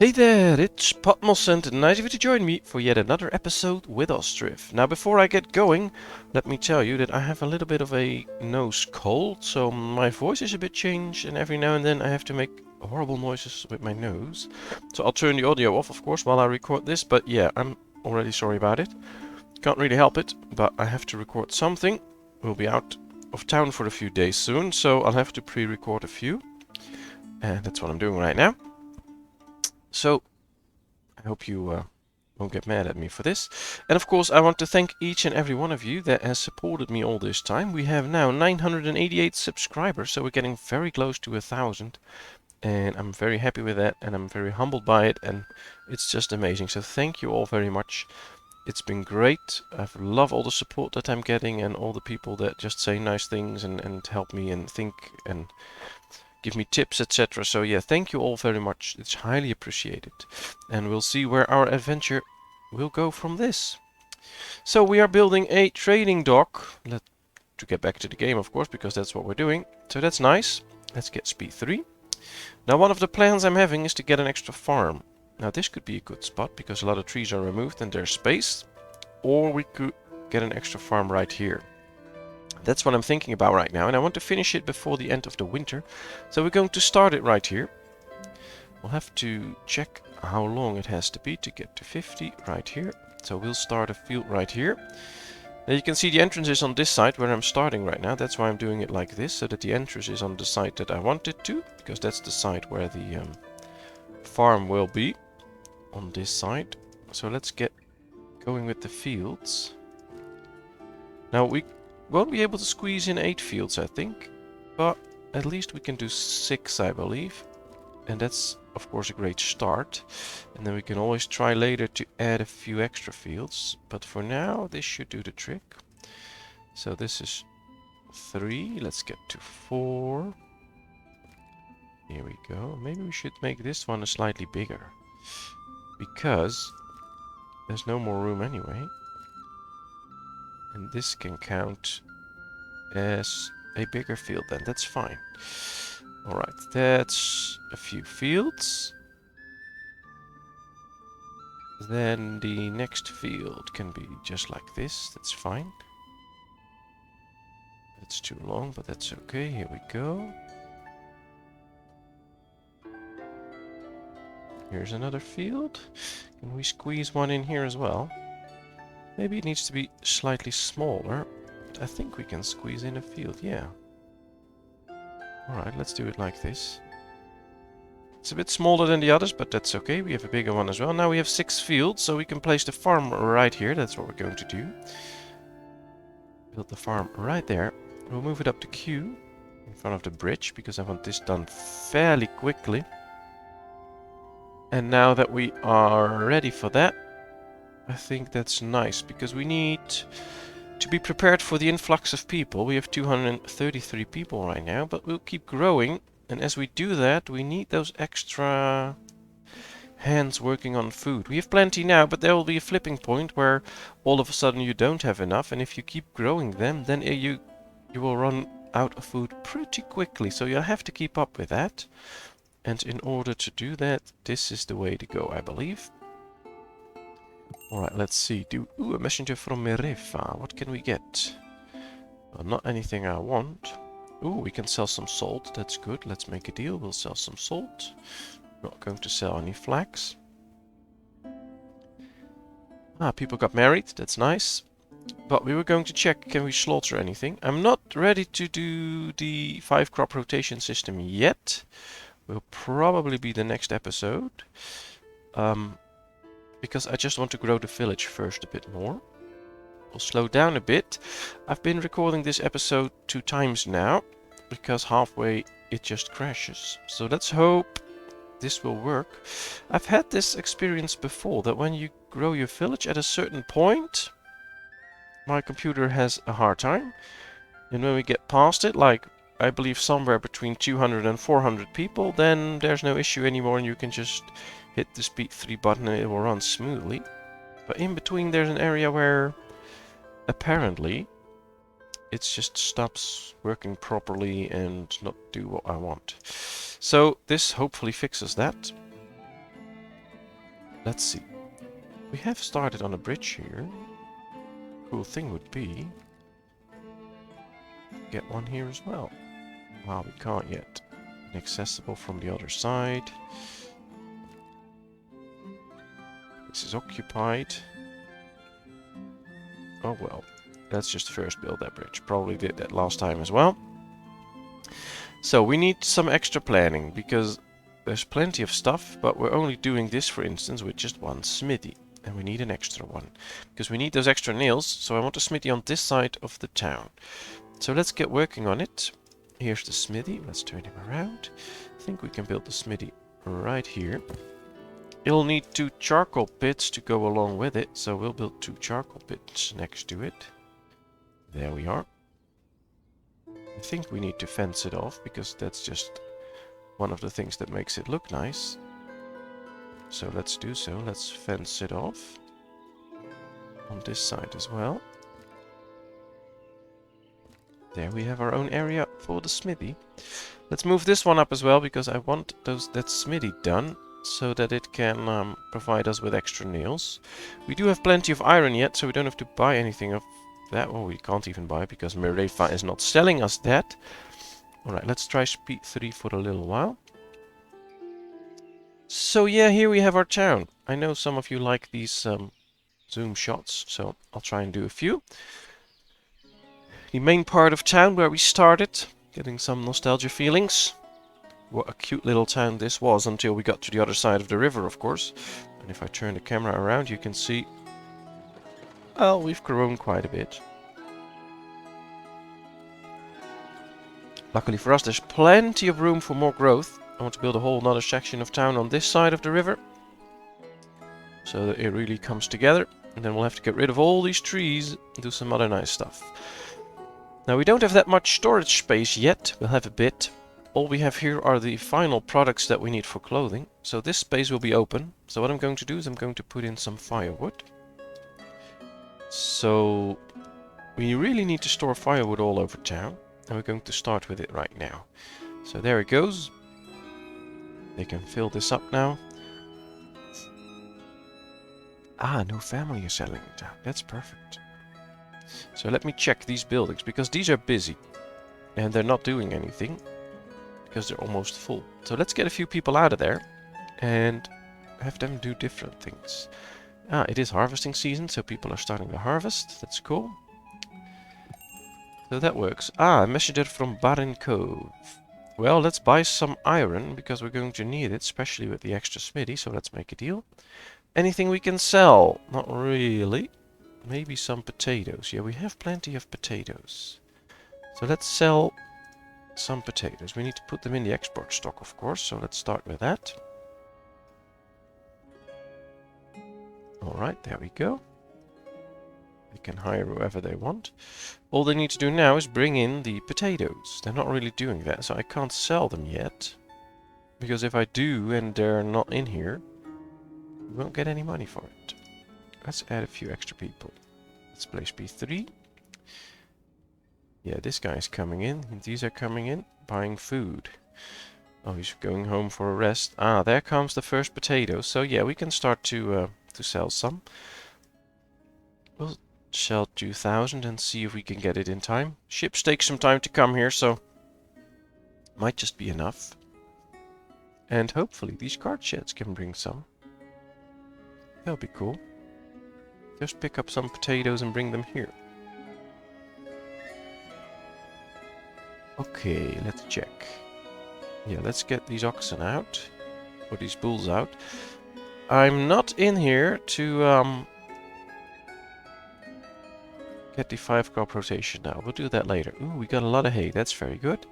Hey there, it's Patmos and nice of you to join me for yet another episode with Ostriv. Now before I get going, let me tell you that I have a little bit of a nose cold, so my voice is a bit changed and every now and then I have to make horrible noises with my nose. So I'll turn the audio off of course while I record this, but yeah, I'm already sorry about it. Can't really help it, but I have to record something. We'll be out of town for a few days soon, so I'll have to pre-record a few. And that's what I'm doing right now. So, I hope you won't get mad at me for this. And of course, I want to thank each and every one of you that has supported me all this time. We have now 988 subscribers, so we're getting very close to 1,000. And I'm very happy with that, and I'm very humbled by it, and it's just amazing. So thank you all very much. It's been great. I love all the support that I'm getting and all the people that just say nice things and help me and think and give me tips, etc. So yeah, thank you all very much. It's highly appreciated. And we'll see where our adventure will go from this. So we are building a trading dock. To get back to the game, of course, because that's what we're doing. So that's nice. Let's get speed 3. Now one of the plans I'm having is to get an extra farm. Now this could be a good spot because a lot of trees are removed and there's space. Or we could get an extra farm right here. That's what I'm thinking about right now, and I want to finish it before the end of the winter. So we're going to start it right here. We'll have to check how long it has to be to get to 50 right here. So we'll start a field right here. Now you can see the entrance is on this side where I'm starting right now. That's why I'm doing it like this, so that the entrance is on the side that I want it to, because that's the side where the farm will be, on this side. So let's get going with the fields. Now we won't be able to squeeze in 8 fields, I think, but at least we can do 6, I believe. And that's, of course, a great start. And then we can always try later to add a few extra fields. But for now, this should do the trick. So this is 3. Let's get to 4. Here we go. Maybe we should make this one a slightly bigger, because there's no more room anyway. And this can count as a bigger field then. That's fine. Alright, that's a few fields. Then the next field can be just like this. That's fine. That's too long, but that's okay. Here we go. Here's another field. Can we squeeze one in here as well? Maybe it needs to be slightly smaller. But I think we can squeeze in a field, yeah. Alright, let's do it like this. It's a bit smaller than the others, but that's okay. We have a bigger one as well. Now we have 6 fields, so we can place the farm right here. That's what we're going to do. Build the farm right there. We'll move it up to Q in front of the bridge, because I want this done fairly quickly. And now that we are ready for that, I think that's nice, because we need to be prepared for the influx of people. We have 233 people right now, but we'll keep growing. And as we do that, we need those extra hands working on food. We have plenty now, but there will be a flipping point where all of a sudden you don't have enough. And if you keep growing them, then you will run out of food pretty quickly. So you'll have to keep up with that. And in order to do that, this is the way to go, I believe. Alright, let's see. Ooh, a messenger from Merifa. What can we get? Well, not anything I want. Ooh, we can sell some salt. That's good. Let's make a deal. We'll sell some salt. Not going to sell any flax. Ah, people got married. That's nice. But we were going to check, can we slaughter anything? I'm not ready to do the 5-crop rotation system yet. Will probably be the next episode. Because I just want to grow the village first a bit more. We'll slow down a bit. I've been recording this episode 2 times now, because halfway it just crashes. So let's hope this will work. I've had this experience before, that when you grow your village at a certain point, my computer has a hard time. And when we get past it, like I believe somewhere between 200 and 400 people, then there's no issue anymore and you can just hit the speed 3 button and it will run smoothly. But in between there's an area where apparently it just stops working properly and not do what I want. So this hopefully fixes that. Let's see. We have started on a bridge here. Cool thing would be get one here as well. Wow, we can't yet. Inaccessible from the other side. This is occupied. Oh well. Let's just first build that bridge. Probably did that last time as well. So we need some extra planning because there's plenty of stuff, but we're only doing this, for instance, with just one smithy. And we need an extra one because we need those extra nails. So I want a smithy on this side of the town. So let's get working on it. Here's the smithy. Let's turn him around. I think we can build the smithy right here. It'll need 2 charcoal pits to go along with it. So we'll build 2 charcoal pits next to it. There we are. I think we need to fence it off because that's just one of the things that makes it look nice. So let's do so. Let's fence it off on this side as well. There we have our own area for the smithy. Let's move this one up as well because I want that smithy done so that it can provide us with extra nails. We do have plenty of iron yet, so we don't have to buy anything of that. Well, we can't even buy because Mirefa is not selling us that. Alright, let's try speed 3 for a little while. So yeah, here we have our town. I know some of you like these zoom shots, so I'll try and do a few. The main part of town where we started, getting some nostalgia feelings. What a cute little town this was until we got to the other side of the river, of course. And if I turn the camera around, you can see, well, we've grown quite a bit. Luckily for us, there's plenty of room for more growth. I want to build a whole another section of town on this side of the river, so that it really comes together. And then we'll have to get rid of all these trees and do some other nice stuff. Now we don't have that much storage space yet. We'll have a bit. All we have here are the final products that we need for clothing. So this space will be open. So what I'm going to do is I'm going to put in some firewood. So we really need to store firewood all over town. And we're going to start with it right now. So there it goes. They can fill this up now. Ah, no family is settling in town. That's perfect. So let me check these buildings, because these are busy. And they're not doing anything, because they're almost full. So let's get a few people out of there, and have them do different things. Ah, it is harvesting season, so people are starting to harvest. That's cool. So that works. Ah, a messenger from Barin Cove. Well, let's buy some iron, because we're going to need it, especially with the extra smithy, so let's make a deal. Anything we can sell? Not really. Maybe some potatoes. Yeah, we have plenty of potatoes. So let's sell some potatoes. We need to put them in the export stock, of course, so let's start with that. Alright, there we go. They can hire whoever they want. All they need to do now is bring in the potatoes. They're not really doing that, so I can't sell them yet. Because if I do and they're not in here, we won't get any money for it. Let's add a few extra people. Let's place P3. Yeah, this guy's coming in. These are coming in, buying food. Oh, he's going home for a rest. Ah, there comes the first potatoes. So yeah, we can start to sell some. We'll sell 2,000 and see if we can get it in time. Ships take some time to come here, so might just be enough. And hopefully these cart sheds can bring some. That'll be cool. Just pick up some potatoes and bring them here. Okay, let's check. Yeah, let's get these oxen out. Or these bulls out. I'm not in here to get the 5 crop rotation now. We'll do that later. Ooh, we got a lot of hay. That's very good.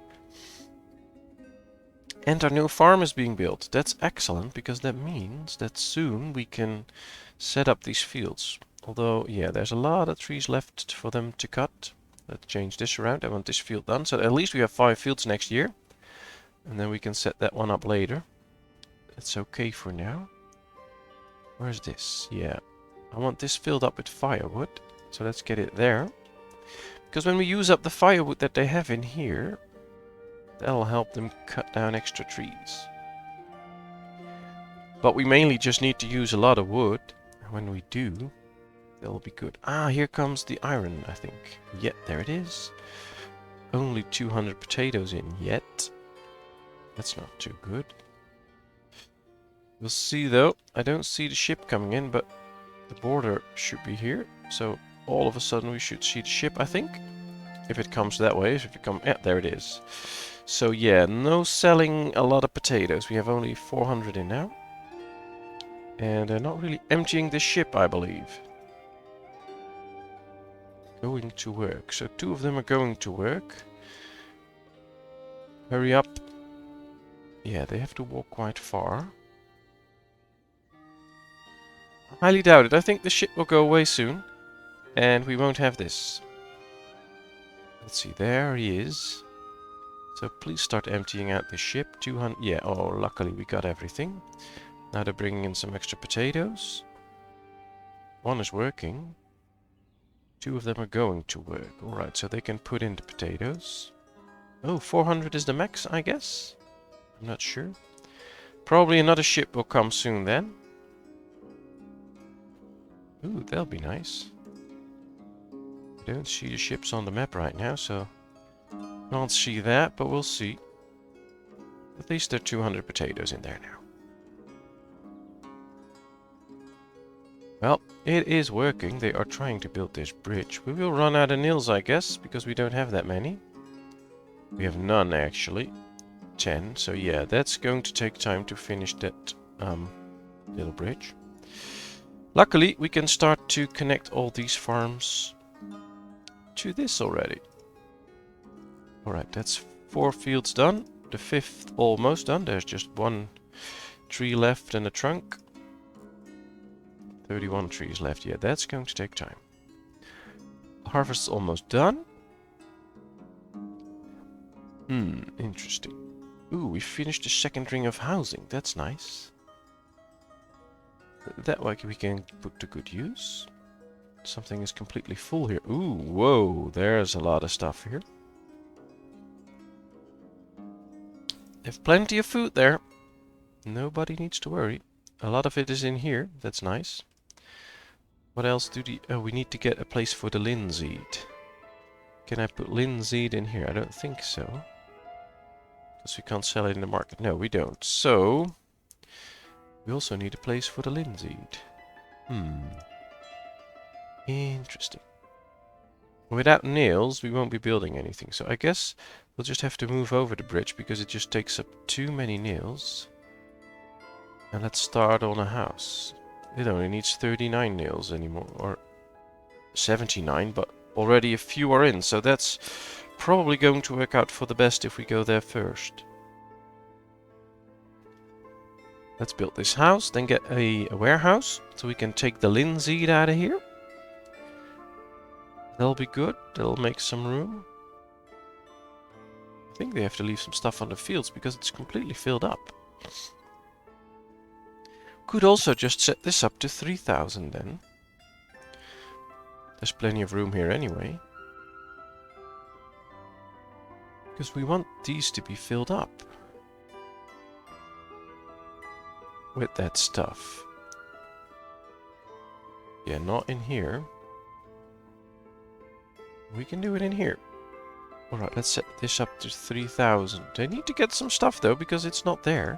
And our new farm is being built. That's excellent, because that means that soon we can set up these fields. Although, yeah, there's a lot of trees left for them to cut. Let's change this around. I want this field done. So at least we have 5 fields next year. And then we can set that one up later. That's okay for now. Where's this? Yeah. I want this filled up with firewood. So let's get it there. Because when we use up the firewood that they have in here, that'll help them cut down extra trees. But we mainly just need to use a lot of wood. When we do, that'll be good. Ah, here comes the iron, I think. Yeah, there it is. Only 200 potatoes in yet. That's not too good. We'll see though. I don't see the ship coming in, but the border should be here. So all of a sudden we should see the ship, I think. If it comes that way. If it comes... Yeah, there it is. So yeah, no selling a lot of potatoes. We have only 400 in now. And they're not really emptying the ship, I believe. Going to work. So 2 of them are going to work. Hurry up. Yeah, they have to walk quite far. Highly doubt it. I think the ship will go away soon. And we won't have this. Let's see, there he is. So please start emptying out the ship. 200... Yeah, oh, luckily we got everything. Now they're bringing in some extra potatoes. 1 is working. 2 of them are going to work. Alright, so they can put in the potatoes. Oh, 400 is the max, I guess? I'm not sure. Probably another ship will come soon then. Ooh, that'll be nice. I don't see the ships on the map right now, so... Can't see that, but we'll see. At least there are 200 potatoes in there now. Well, it is working. They are trying to build this bridge. We will run out of nails, I guess, because we don't have that many. We have none, actually. 10. So yeah, that's going to take time to finish that little bridge. Luckily, we can start to connect all these farms to this already. Alright, that's 4 fields done. The 5th almost done. There's just 1 tree left and a trunk. 31 trees left. Yeah, that's going to take time. The harvest's almost done. Interesting. Ooh, we finished the 2nd ring of housing. That's nice. That way we can put to good use. Something is completely full here. Ooh, whoa, there's a lot of stuff here. They have plenty of food there. Nobody needs to worry. A lot of it is in here. That's nice. What else do the... Oh, we need to get a place for the linseed. Can I put linseed in here? I don't think so. Because we can't sell it in the market. No, we don't. So... we also need a place for the linseed. Interesting. Without nails, we won't be building anything. So I guess we'll just have to move over the bridge because it just takes up too many nails. And let's start on a house. It only needs 39 nails anymore. Or 79, but already a few are in. So that's probably going to work out for the best if we go there first. Let's build this house, then get a warehouse. So we can take the linseed out of here. That'll be good. That'll make some room. I think they have to leave some stuff on the fields because it's completely filled up. Could also just set this up to 3,000 then. There's plenty of room here anyway. Because we want these to be filled up with that stuff. Yeah, not in here. We can do it in here. Alright, let's set this up to 3,000. I need to get some stuff though, because it's not there.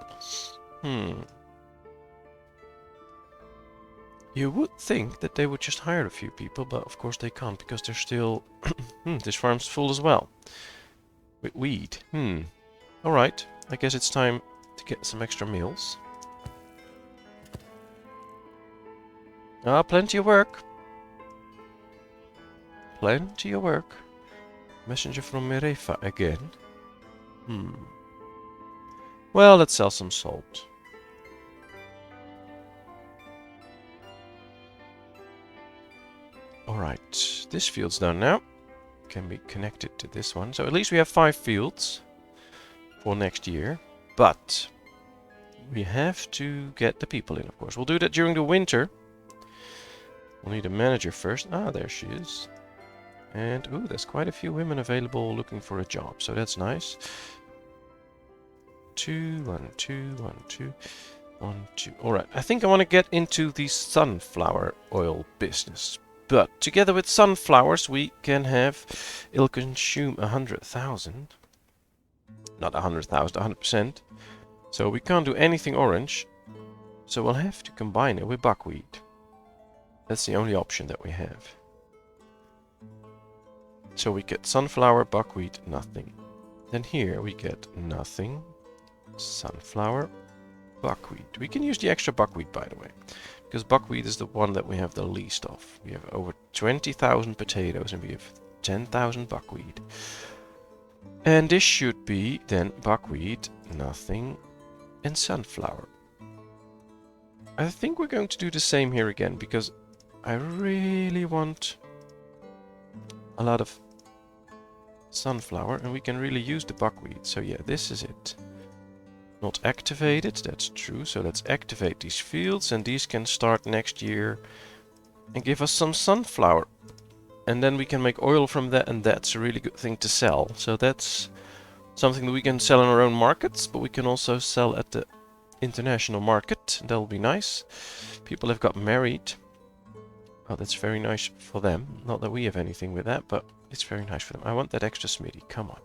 You would think that they would just hire a few people, but of course they can't, because they're still... this farm's full as well. With weed. Alright, I guess it's time to get some extra meals. Ah, plenty of work. Plenty of work. Messenger from Merefa again. Well, let's sell some salt. Alright, this field's done now. Can be connected to this one. So at least we have 5 fields for next year. But we have to get the people in, of course. We'll do that during the winter. We'll need a manager first. Ah, there she is. And, ooh, there's quite a few women available looking for a job, so that's nice. 2, 1, 2, 1, 2. 1, 2. Alright, I think I want to get into the sunflower oil business. But together with sunflowers, we can have... It'll consume 100,000. Not 100,000, 100%. So we can't do anything orange. So we'll have to combine it with buckwheat. That's the only option that we have. So we get sunflower, buckwheat, nothing. Then here we get nothing, sunflower, buckwheat. We can use the extra buckwheat, by the way, because buckwheat is the one that we have the least of. We have over 20,000 potatoes and we have 10,000 buckwheat. And this should be then buckwheat, nothing, and sunflower. I think we're going to do the same here again, because I really want a lot of sunflower, and we can really use the buckwheat. So yeah, this is it. Not activated, that's true. So let's activate these fields, and these can start next year and give us some sunflower. And then we can make oil from that, and that's a really good thing to sell. So that's something that we can sell in our own markets, but we can also sell at the international market. That'll be nice. People have got married. Oh, that's very nice for them. Not that we have anything with that, but it's very nice for them. I want that extra Smithy, come on.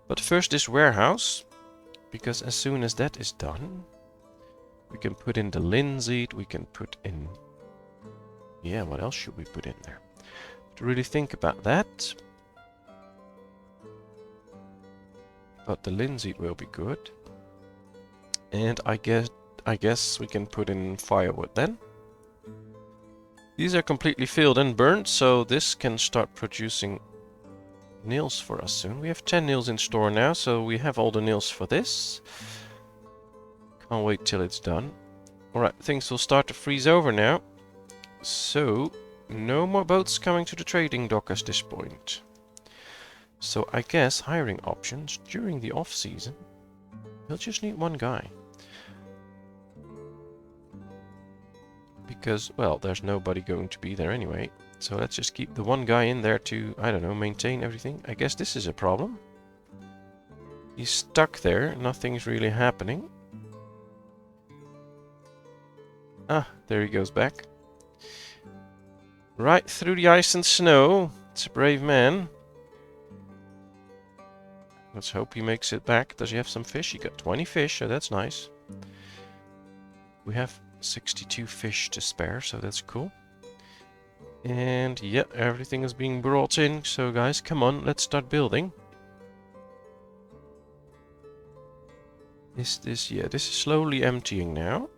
But first this warehouse, because as soon as that is done, we can put in the linseed, we can put in... Yeah, what else should we put in there? To really think about that. But the linseed will be good. And I guess we can put in firewood then. These are completely filled and burnt, so this can start producing nails for us soon. We have 10 nails in store now, so we have all the nails for this. Can't wait till it's done. Alright, things will start to freeze over now. So, no more boats coming to the trading dock at this point. So I guess hiring options during the off-season. We'll just need one guy. Because, well, there's nobody going to be there anyway. So let's just keep the one guy in there to, I don't know, maintain everything. I guess this is a problem. He's stuck there, nothing's really happening. Ah, there he goes back. Right through the ice and snow. It's a brave man. Let's hope he makes it back. Does he have some fish? He got 20 fish, so that's nice. We have 62 fish to spare, so that's cool. And yeah, everything is being brought in. So guys, come on, let's start building. Is this... yeah, this is slowly emptying now.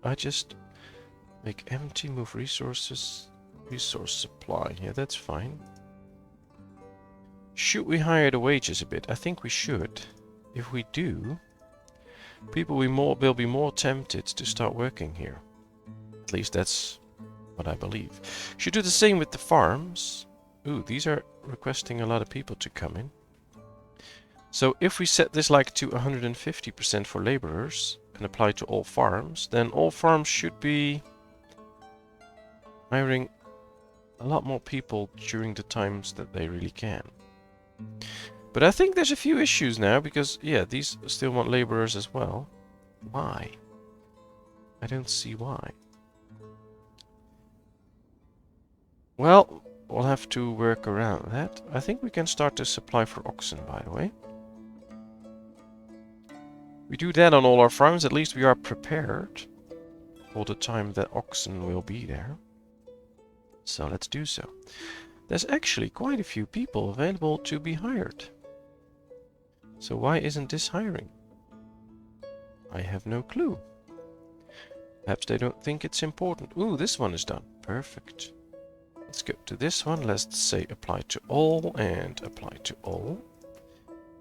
I just make empty, move resources, resource supply. Yeah, that's fine. Should we hire the wages a bit? I think we should. If we do, people will be more tempted to start working here. At least that's what I believe. Should do the same with the farms. Ooh, these are requesting a lot of people to come in. So if we set this like to 150% for laborers and apply to all farms, then all farms should be hiring a lot more people during the times that they really can. But I think there's a few issues now, because, yeah, these still want laborers as well. Why? I don't see why. Well, we'll have to work around that. I think we can start to supply for oxen, by the way. We do that on all our farms, at least we are prepared for the time that oxen will be there. So let's do so. There's actually quite a few people available to be hired. So why isn't this hiring? I have no clue. Perhaps they don't think it's important. Ooh, this one is done. Perfect. Let's go to this one. Let's say apply to all and apply to all.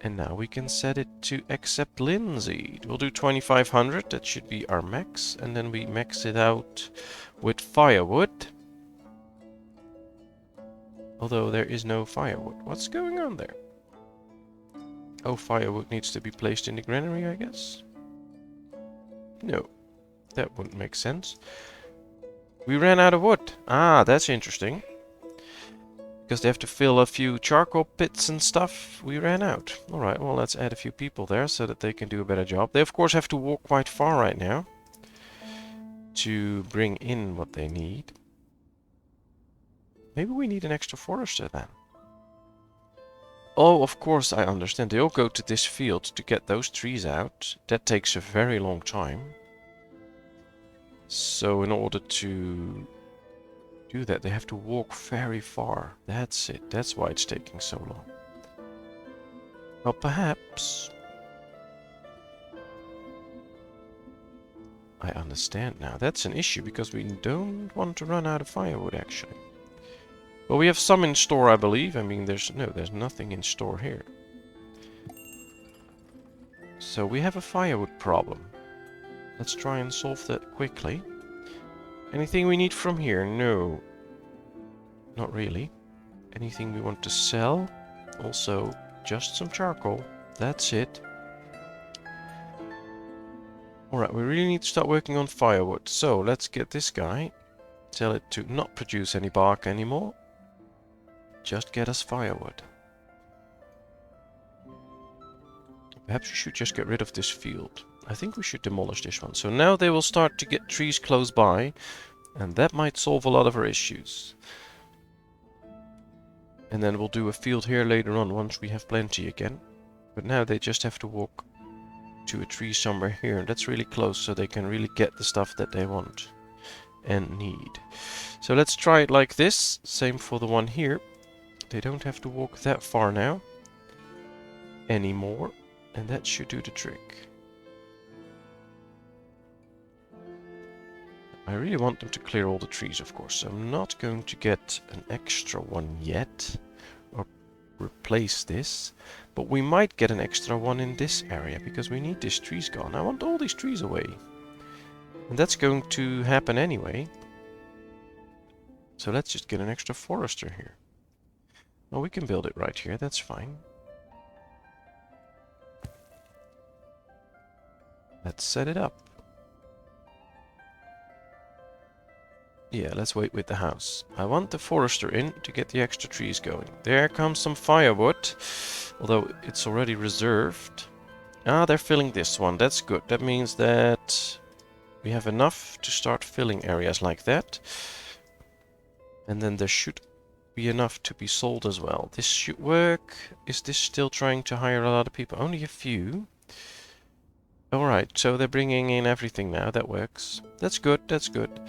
And now we can set it to accept linseed. We'll do 2500. That should be our max. And then we max it out with firewood. Although there is no firewood. What's going on there? Oh, firewood needs to be placed in the granary, I guess? No, that wouldn't make sense. We ran out of wood. Ah, that's interesting. Because they have to fill a few charcoal pits and stuff, we ran out. Alright, well let's add a few people there so that they can do a better job. They of course have to walk quite far right now to bring in what they need. Maybe we need an extra forester then. Oh, of course I understand. They all go to this field to get those trees out. That takes a very long time. So in order to do that, they have to walk very far. That's it. That's why it's taking so long. Well, perhaps... I understand now. That's an issue, because we don't want to run out of firewood, actually. Well, we have some in store, I believe. I mean, there's nothing in store here. So we have a firewood problem. Let's try and solve that quickly. Anything we need from here? No. Not really. Anything we want to sell? Also, just some charcoal. That's it. Alright, we really need to start working on firewood. So, let's get this guy. Tell it to not produce any bark anymore. Just get us firewood. Perhaps we should just get rid of this field. I think we should demolish this one. So now they will start to get trees close by. And that might solve a lot of our issues. And then we'll do a field here later on once we have plenty again. But now they just have to walk to a tree somewhere here. And that's really close so they can really get the stuff that they want and need. So let's try it like this. Same for the one here. They don't have to walk that far now anymore. And that should do the trick. I really want them to clear all the trees, of course. So I'm not going to get an extra one yet. Or replace this. But we might get an extra one in this area. Because we need these trees gone. I want all these trees away. And that's going to happen anyway. So let's just get an extra forester here. Well, we can build it right here. That's fine. Let's set it up. Yeah, let's wait with the house. I want the forester in to get the extra trees going. There comes some firewood. Although it's already reserved. Ah, they're filling this one. That's good. That means that we have enough to start filling areas like that. And then there should be enough to be sold as well. This should work. Is this still trying to hire a lot of people? Only a few. Alright, so they're bringing in everything now. That works. That's good, that's good.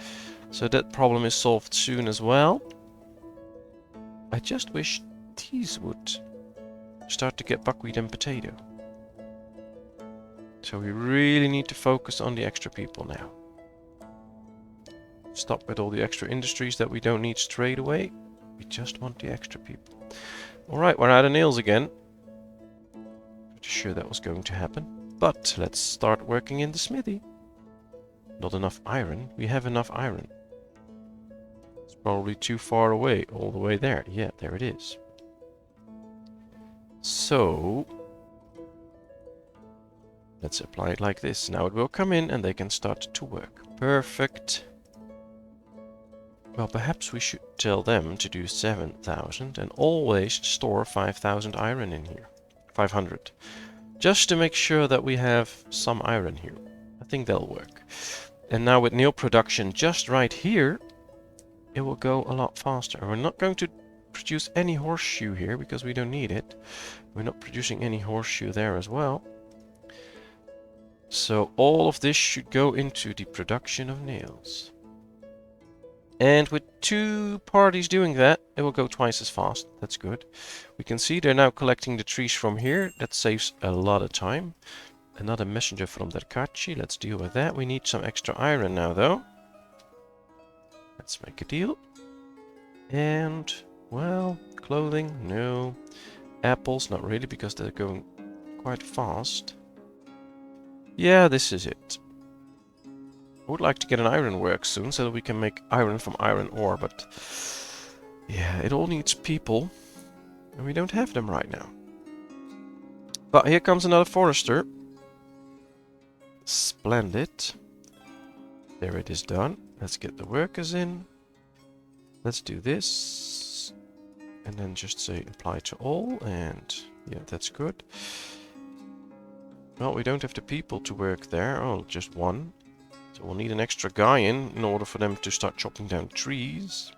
So that problem is solved soon as well. I just wish these would start to get buckwheat and potato. So we really need to focus on the extra people now. Stop with all the extra industries that we don't need straight away. We just want the extra people. Alright, we're out of nails again. Pretty sure that was going to happen. But let's start working in the smithy. Not enough iron. We have enough iron. It's probably too far away. All the way there. Yeah, there it is. So let's apply it like this. Now it will come in and they can start to work. Perfect. Well, perhaps we should tell them to do 7,000 and always store 5,000 iron in here. 500. Just to make sure that we have some iron here. I think that'll work. And now with nail production just right here, it will go a lot faster. We're not going to produce any horseshoe here because we don't need it. We're not producing any horseshoe there as well. So all of this should go into the production of nails. And with 2 parties doing that, it will go twice as fast. That's good. We can see they're now collecting the trees from here. That saves a lot of time. Another messenger from Derkachi. Let's deal with that. We need some extra iron now, though. Let's make a deal. And, well, clothing, no. Apples, not really, because they're going quite fast. Yeah, this is it. I would like to get an iron work soon so that we can make iron from iron ore, but yeah, it all needs people and we don't have them right now. But here comes another forester. Splendid. There it is done. Let's get the workers in. Let's do this. And then just say apply to all, and yeah, that's good. Well, we don't have the people to work there. Oh, just one. So we'll need an extra guy in order for them to start chopping down trees.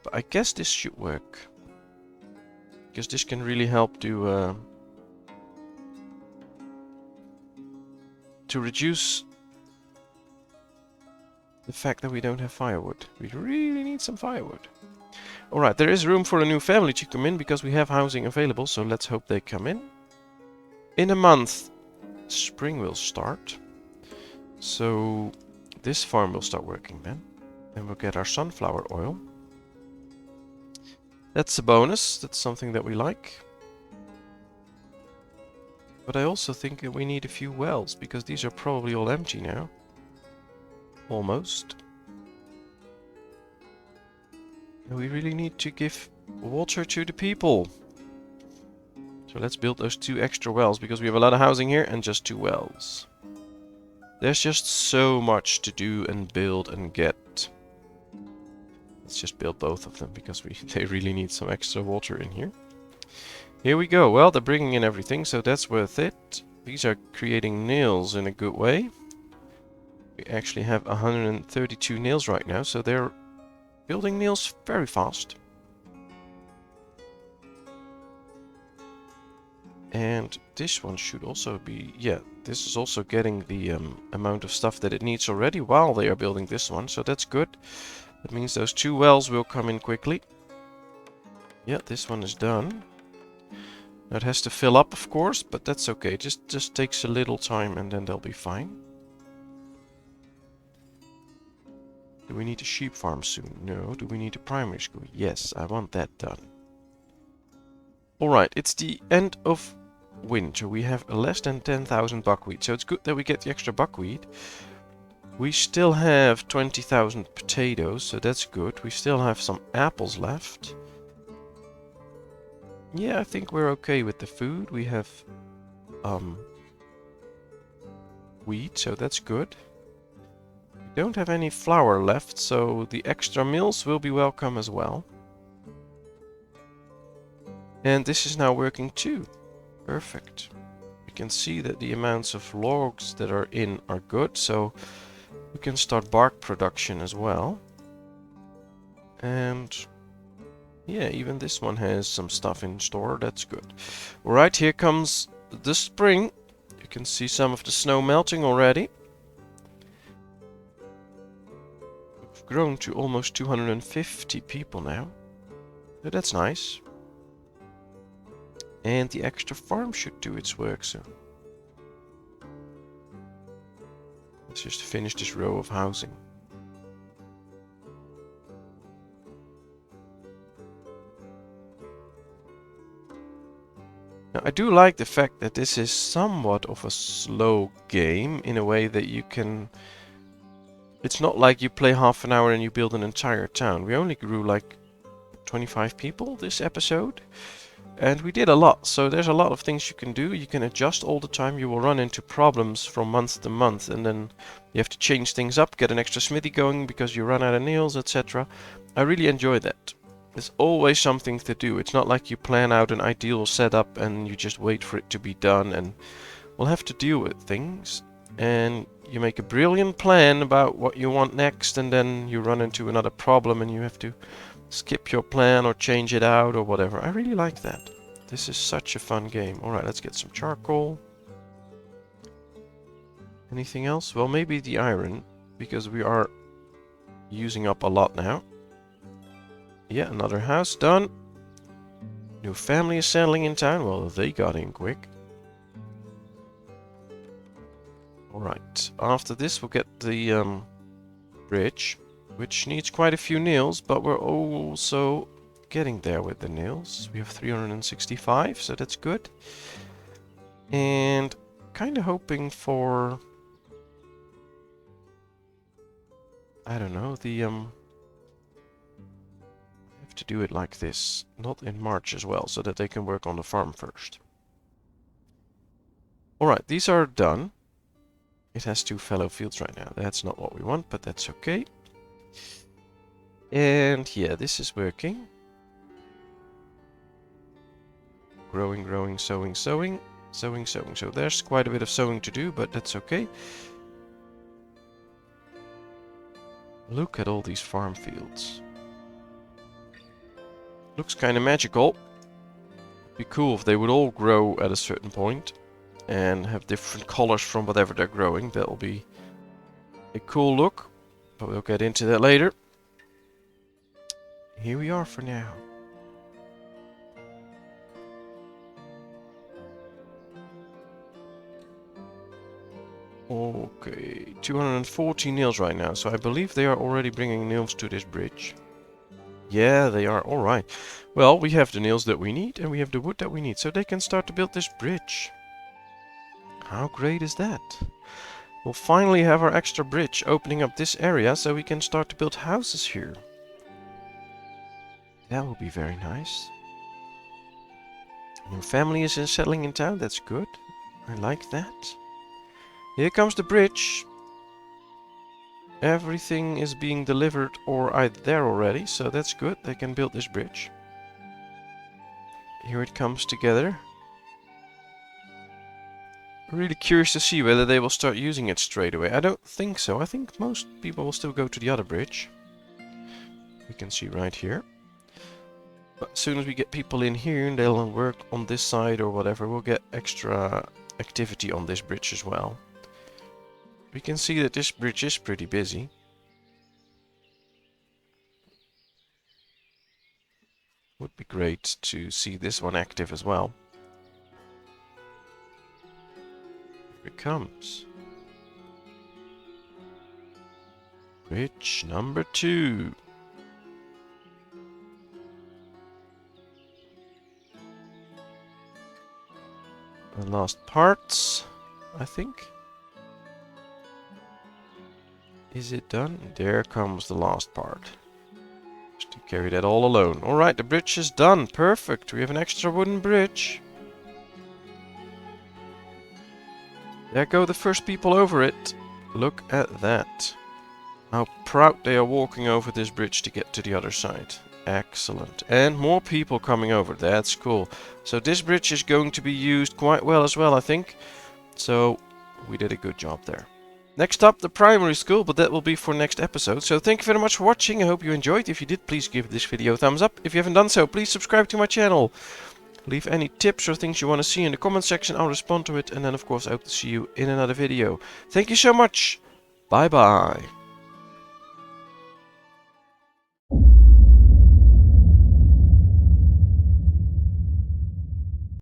But I guess this should work. Because this can really help to reduce the fact that we don't have firewood. We really need some firewood. Alright, there is room for a new family to come in because we have housing available, so let's hope they come in. In a month, spring will start. So this farm will start working then. And we'll get our sunflower oil. That's a bonus. That's something that we like. But I also think that we need a few wells, because these are probably all empty now. Almost. And we really need to give water to the people. So let's build those 2 extra wells, because we have a lot of housing here and just 2 wells. There's just so much to do and build and get. Let's just build both of them, because they really need some extra water in here. Here we go. Well, they're bringing in everything, so that's worth it. These are creating nails in a good way. We actually have 132 nails right now, so they're building nails very fast. And this one should also be... yeah, this is also getting the amount of stuff that it needs already while they are building this one, so that's good. That means those 2 wells will come in quickly. Yeah, this one is done. Now it has to fill up, of course, but that's okay. Just takes a little time and then they'll be fine. Do we need a sheep farm soon? No. Do we need a primary school? Yes, I want that done. Alright, it's the end of winter. We have less than 10,000 buckwheat, so it's good that we get the extra buckwheat. We still have 20,000 potatoes, so that's good. We still have some apples left. Yeah, I think we're okay with the food. We have wheat, so that's good. We don't have any flour left, so the extra meals will be welcome as well. And this is now working too. Perfect. We can see that the amounts of logs that are in are good, so we can start bark production as well. And yeah, even this one has some stuff in store. That's good. Alright, here comes the spring. You can see some of the snow melting already. We've grown to almost 250 people now. So that's nice. And the extra farm should do its work soon. Let's just finish this row of housing. Now, I do like the fact that this is somewhat of a slow game in a way that you can... It's not like you play half an hour and you build an entire town. We only grew like 25 people this episode. And we did a lot, so there's a lot of things you can do. You can adjust all the time. You will run into problems from month to month, and then you have to change things up, get an extra smithy going because you run out of nails, etc. I really enjoy that. There's always something to do. It's not like you plan out an ideal setup and you just wait for it to be done, and we'll have to deal with things. And you make a brilliant plan about what you want next, and then you run into another problem and you have to skip your plan or change it out or whatever. I really like that. This is such a fun game. Alright, let's get some charcoal. Anything else? Well, maybe the iron, because we are using up a lot now. Yeah, another house done. New family is settling in town. Well, they got in quick. Alright, after this we'll get the bridge, which needs quite a few nails, but we're also getting there with the nails. We have 365, so that's good. And kind of hoping for... I don't know, the... I have to do it like this, not in March as well, so that they can work on the farm first. Alright, these are done. It has 2 fallow fields right now. That's not what we want, but that's okay. And yeah, this is working. Growing, growing, sowing, sowing, sowing, sowing. So there's quite a bit of sowing to do, but that's okay. Look at all these farm fields. Looks kind of magical. Be cool if they would all grow at a certain point and have different colors from whatever they're growing. That will be a cool look, but we'll get into that later. Here we are for now. Okay, 240 nails right now, so I believe they are already bringing nails to this bridge. Yeah, they are. Alright. Well, we have the nails that we need, and we have the wood that we need, so they can start to build this bridge. How great is that? We'll finally have our extra bridge opening up this area, so we can start to build houses here. That will be very nice. Your family is settling in town, that's good. I like that. Here comes the bridge. Everything is being delivered or either there already, so that's good. They can build this bridge. Here it comes together. Really curious to see whether they will start using it straight away. I don't think so. I think most people will still go to the other bridge. We can see right here. But as soon as we get people in here and they'll work on this side or whatever, we'll get extra activity on this bridge as well. We can see that this bridge is pretty busy. Would be great to see this one active as well. Here it comes. Bridge number 2. The last parts, I think. Is it done? There comes the last part. Just to carry that all alone. Alright, the bridge is done. Perfect. We have an extra wooden bridge. There go the first people over it. Look at that. How proud they are walking over this bridge to get to the other side. Excellent. And more people coming over. That's cool. So this bridge is going to be used quite well as well, I think. So we did a good job there. Next up, the primary school, but that will be for next episode. So thank you very much for watching. I hope you enjoyed. If you did, please give this video a thumbs up. If you haven't done so, please subscribe to my channel. Leave any tips or things you want to see in the comment section. I'll respond to it. And then, of course, I hope to see you in another video. Thank you so much. Bye-bye.